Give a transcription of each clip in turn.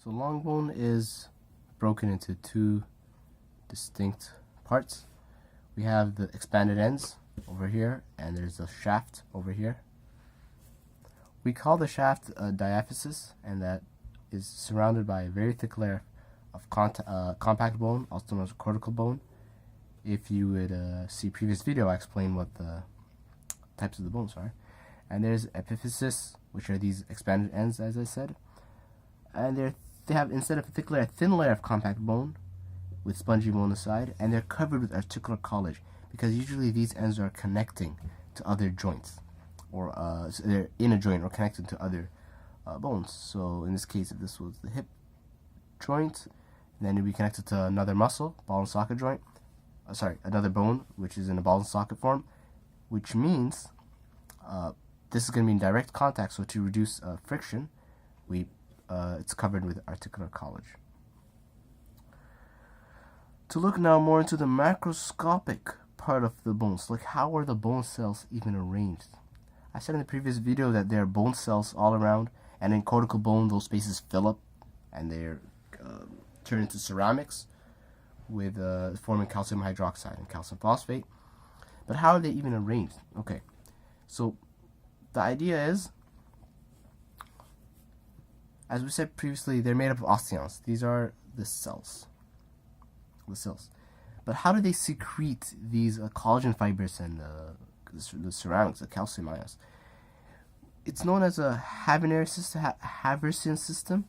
So long bone is broken into two distinct parts. We have the expanded ends over here, and there's a shaft over here. We call the shaft a diaphysis, and that is surrounded by a very thick layer of compact bone, also known as cortical bone. If you would see previous video, I explained what the types of the bones are. And there's epiphysis, which are these expanded ends, as I said. And they have, instead of a thick layer, a thin layer of compact bone with spongy bone on the side, and they're covered with articular cartilage, because usually these ends are connecting to other joints, or so they're in a joint or connected to other bones. So in this case, if this was the hip joint, then it would be connected to another muscle, ball and socket joint. Another bone, which is in a ball and socket form, which means this is going to be in direct contact. So to reduce friction, it's covered with articular cartilage. To look now more into the macroscopic part of the bones, like how are the bone cells even arranged? I said in the previous video that there are bone cells all around, and in cortical bone those spaces fill up and they're turned into ceramics with forming calcium hydroxide and calcium phosphate. But how are they even arranged? Okay, so the idea is, as we said previously, they're made up of osteons. These are the cells. But how do they secrete these collagen fibers and the ceramics, the calcium ions? It's known as a haversian system,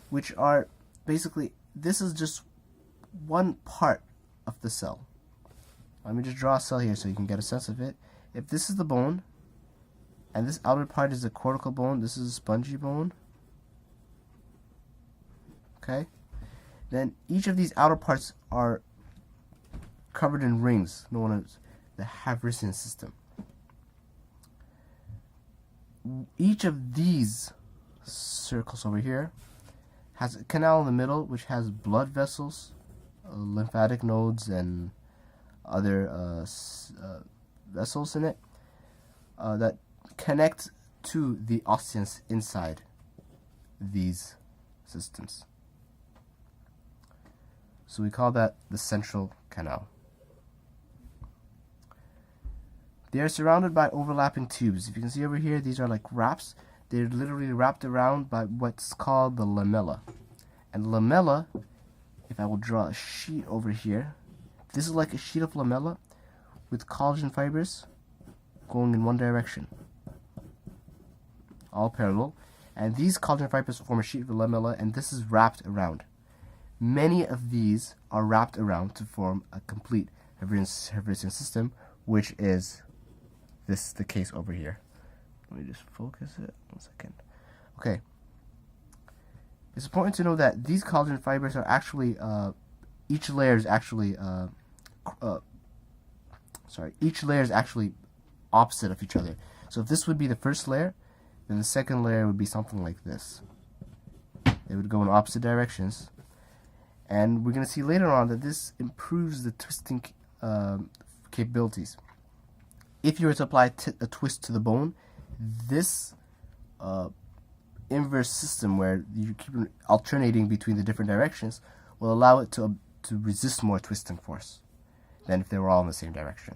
which are basically, this is just one part of the cell. Let me just draw a cell here so you can get a sense of it. If this is the bone, and this outer part is the cortical bone, this is a spongy bone, okay? Then each of these outer parts are covered in rings, known as the haversian system. Each of these circles over here has a canal in the middle, which has blood vessels, lymphatic nodes, and other vessels in it that connect to the osteons inside these systems. So we call that the central canal. They are surrounded by overlapping tubes. If you can see over here, these are like wraps. They're literally wrapped around by what's called the lamella. And lamella, if I will draw a sheet over here, this is like a sheet of lamella with collagen fibers going in one direction, all parallel. And these collagen fibers form a sheet of the lamella, and this is wrapped around. Many of these are wrapped around to form a complete haversian system, which is the case over here. Let me just focus it 1 second. Okay. It's important to know that these collagen fibers are actually, each layer is actually opposite of each other. So if this would be the first layer, then the second layer would be something like this. They would go in opposite directions. And we're going to see later on that this improves the twisting capabilities. If you were to apply a twist to the bone, this inverse system where you keep alternating between the different directions will allow it to resist more twisting force than if they were all in the same direction.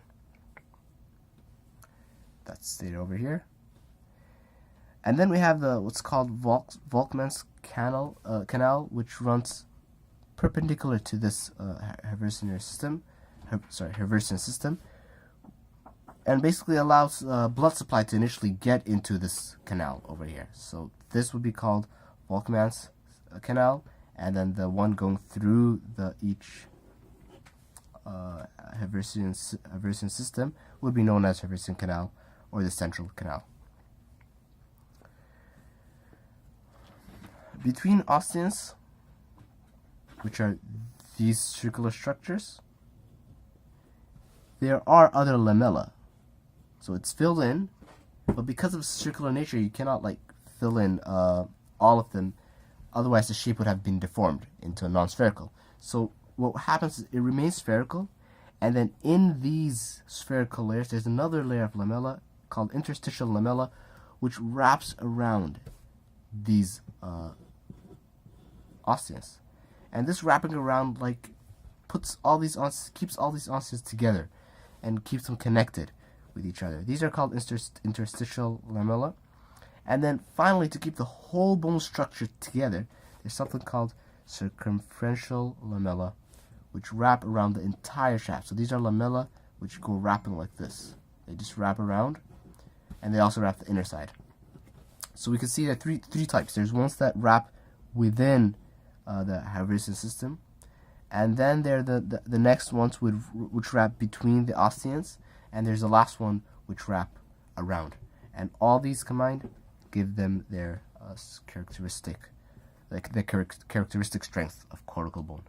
That's stated over here. And then we have what's called Volkmann's canal, which runs perpendicular to this haversian system, and basically allows blood supply to initially get into this canal over here. So this would be called Volkmann's canal, and then the one going through each haversian system would be known as haversian canal or the central canal. Between osteons, which are these circular structures, there are other lamella. So it's filled in, but because of circular nature, you cannot fill in all of them. Otherwise, the shape would have been deformed into a non-spherical. So what happens is it remains spherical, and then in these spherical layers, there's another layer of lamella called interstitial lamella, which wraps around these osteons. And this wrapping around like keeps all these osteons together and keeps them connected with each other. These are called interstitial lamella. And then finally, to keep the whole bone structure together, there's something called circumferential lamella, which wrap around the entire shaft. So these are lamella which go wrapping like this. They just wrap around, and they also wrap the inner side. So we can see that three types. There's ones that wrap within the haversian system, and then there are the next ones which wrap between the osteons, and there's the last one which wrap around. And all these combined give them their characteristic strength of cortical bone.